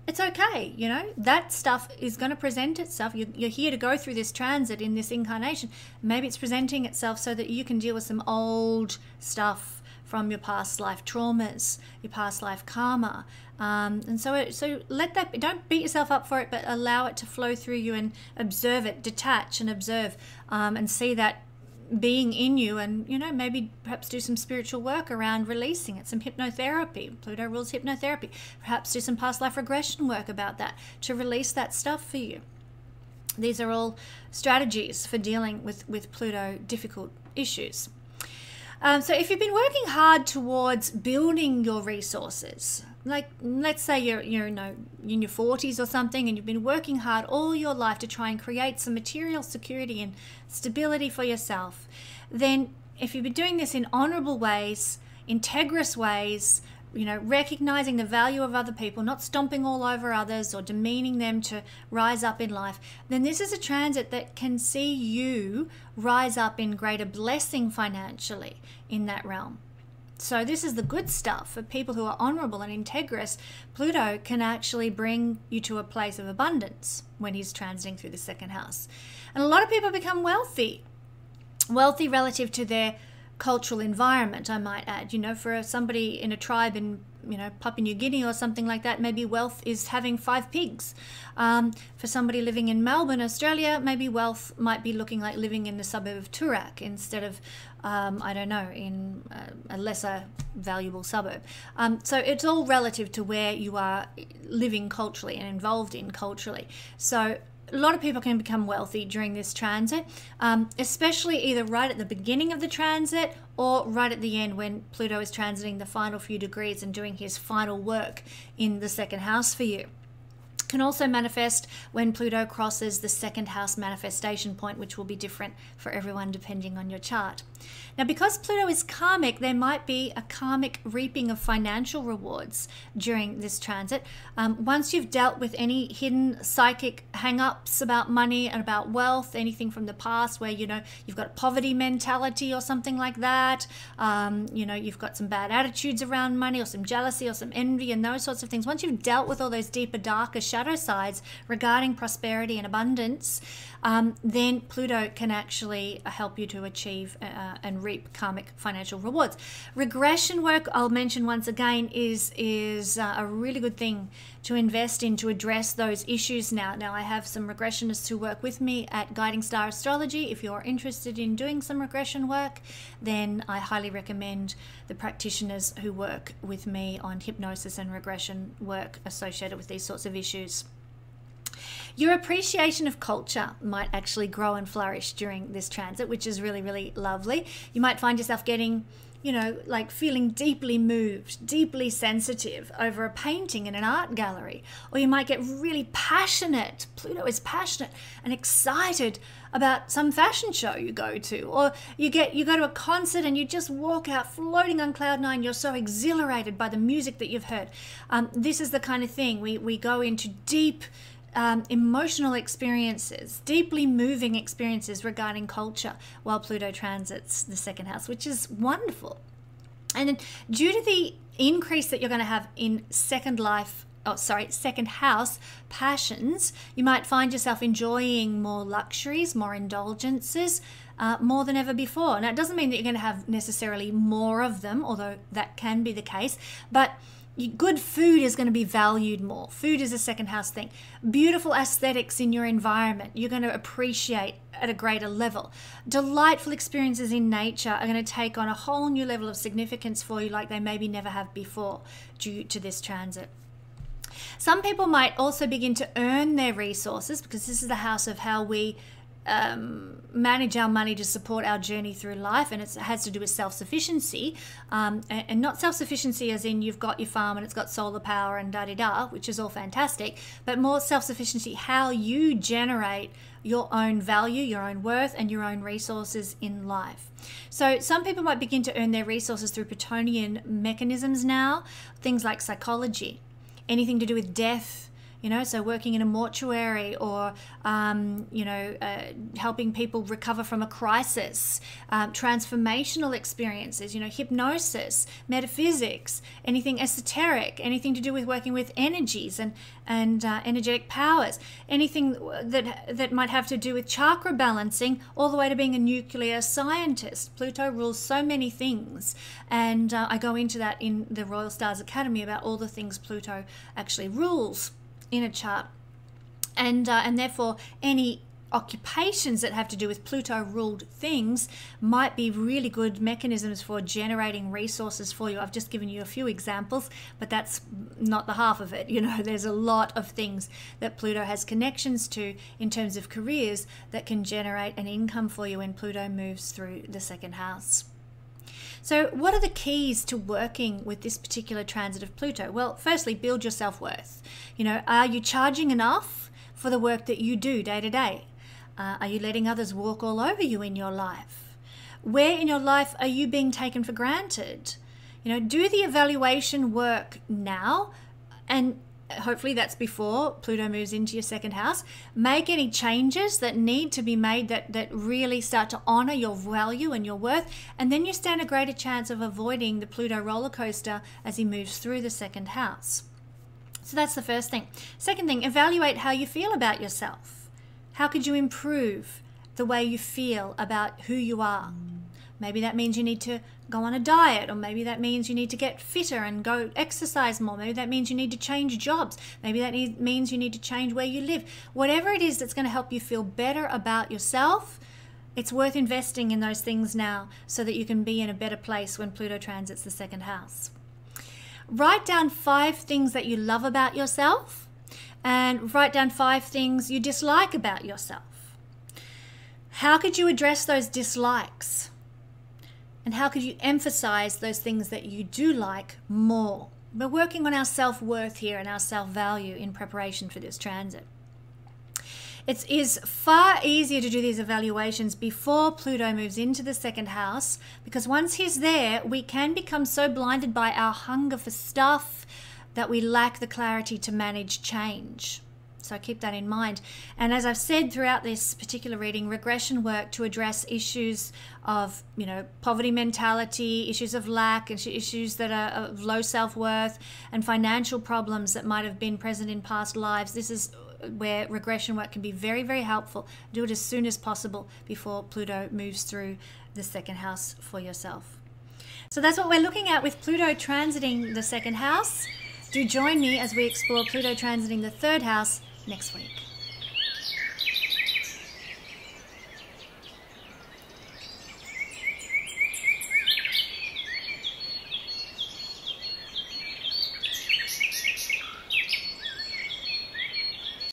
It's okay, you know, that stuff is going to present itself. You're here to go through this transit in this incarnation. Maybe it's presenting itself so that you can deal with some old stuff from your past life traumas, your past life karma. And so let that, don't beat yourself up for it, but allow it to flow through you and observe it, detach and observe, and see that being in you, and maybe perhaps do some spiritual work around releasing it, some hypnotherapy. Pluto rules hypnotherapy. Perhaps do some past life regression work about that to release that stuff for you. These are all strategies for dealing with Pluto difficult issues. So if you've been working hard towards building your resources, like let's say you're in your 40s or something, and you've been working hard all your life to try and create some material security and stability for yourself, then if you've been doing this in honorable ways, integrous ways, recognizing the value of other people, not stomping all over others or demeaning them to rise up in life, then this is a transit that can see you rise up in greater blessing financially in that realm. So this is the good stuff for people who are honorable and integrous. Pluto can actually bring you to a place of abundance when he's transiting through the second house. And a lot of people become wealthy relative to their cultural environment, I might add. For somebody in a tribe in Papua New Guinea or something like that, maybe wealth is having 5 pigs. For somebody living in Melbourne, Australia, maybe wealth might be looking like living in the suburb of Toorak instead of I don't know, in a lesser valuable suburb. So it's all relative to where you are living culturally and involved in culturally. So a lot of people can become wealthy during this transit, especially either right at the beginning of the transit or right at the end when Pluto is transiting the final few degrees and doing his final work in the second house for you. Can also manifest when Pluto crosses the second house manifestation point, which will be different for everyone depending on your chart. Now, because Pluto is karmic, there might be a karmic reaping of financial rewards during this transit. Once you've dealt with any hidden psychic hang-ups about money and about wealth, anything from the past where, you've got a poverty mentality or something like that, you've got some bad attitudes around money or some jealousy or some envy and those sorts of things. Once you've dealt with all those deeper, darker shadow sides regarding prosperity and abundance, then Pluto can actually help you to achieve and reap karmic financial rewards. Regression work, I'll mention once again, is a really good thing to invest in to address those issues now. Now, I have some regressionists who work with me at Guiding Star Astrology. If you're interested in doing some regression work, then I highly recommend the practitioners who work with me on hypnosis and regression work associated with these sorts of issues. Your appreciation of culture might actually grow and flourish during this transit, which is really, really lovely. You might find yourself getting, like feeling deeply moved, deeply sensitive over a painting in an art gallery. Or you might get really passionate. Pluto is passionate and excited about some fashion show you go to. Or you go to a concert and you just walk out floating on cloud 9. You're so exhilarated by the music that you've heard. This is the kind of thing we go into deep emotional experiences, deeply moving experiences regarding culture while Pluto transits the second house, which is wonderful. And then due to the increase that you're going to have in second house passions, you might find yourself enjoying more luxuries, more indulgences, more than ever before. Now, it doesn't mean that you're going to have necessarily more of them, although that can be the case, but good food is going to be valued more. Food is a second house thing. Beautiful aesthetics in your environment, you're going to appreciate at a greater level. Delightful experiences in nature are going to take on a whole new level of significance for you like they maybe never have before due to this transit. Some people might also begin to earn their resources, because this is the house of how we manage our money to support our journey through life, and it has to do with self-sufficiency, and not self-sufficiency as in you've got your farm and it's got solar power and da-di-da, which is all fantastic, but more self-sufficiency, how you generate your own value, your own worth, and your own resources in life. So some people might begin to earn their resources through Plutonian mechanisms now, things like psychology, anything to do with death, so working in a mortuary, or, helping people recover from a crisis, transformational experiences, hypnosis, metaphysics, anything esoteric, anything to do with working with energies and energetic powers, anything that might have to do with chakra balancing, all the way to being a nuclear scientist. Pluto rules so many things, and I go into that in the Royal Stars Academy about all the things Pluto actually rules in a chart, and therefore any occupations that have to do with Pluto ruled things might be really good mechanisms for generating resources for you. I've just given you a few examples, but that's not the half of it. You know, there's a lot of things that Pluto has connections to in terms of careers that can generate an income for you when Pluto moves through the second house. So what are the keys to working with this particular transit of Pluto? Well, firstly, build your self-worth. You know, are you charging enough for the work that you do day to day? Are you letting others walk all over you in your life? Where in your life are you being taken for granted? You know, do the evaluation work now, and hopefully that's before Pluto moves into your second house. Make any changes that need to be made that really start to honor your value and your worth, and then you stand a greater chance of avoiding the Pluto roller coaster as he moves through the second house. So that's the first thing. Second thing, evaluate how you feel about yourself. How could you improve the way you feel about who you are? Maybe that means you need to go on a diet, or maybe that means you need to get fitter and go exercise more. Maybe that means you need to change jobs. Maybe that means you need to change where you live. Whatever it is that's going to help you feel better about yourself, it's worth investing in those things now so that you can be in a better place when Pluto transits the second house. Write down 5 things that you love about yourself, and write down 5 things you dislike about yourself. How could you address those dislikes? And how could you emphasize those things that you do like more? We're working on our self-worth here and our self-value in preparation for this transit. It is far easier to do these evaluations before Pluto moves into the second house, because once he's there, we can become so blinded by our hunger for stuff that we lack the clarity to manage change. So keep that in mind. And as I've said throughout this particular reading, regression work to address issues of, you know, poverty mentality, issues of lack, issues that are of low self-worth, and financial problems that might have been present in past lives. This is where regression work can be very, very helpful. Do it as soon as possible before Pluto moves through the second house for yourself. So that's what we're looking at with Pluto transiting the second house. Do join me as we explore Pluto transiting the third house next week.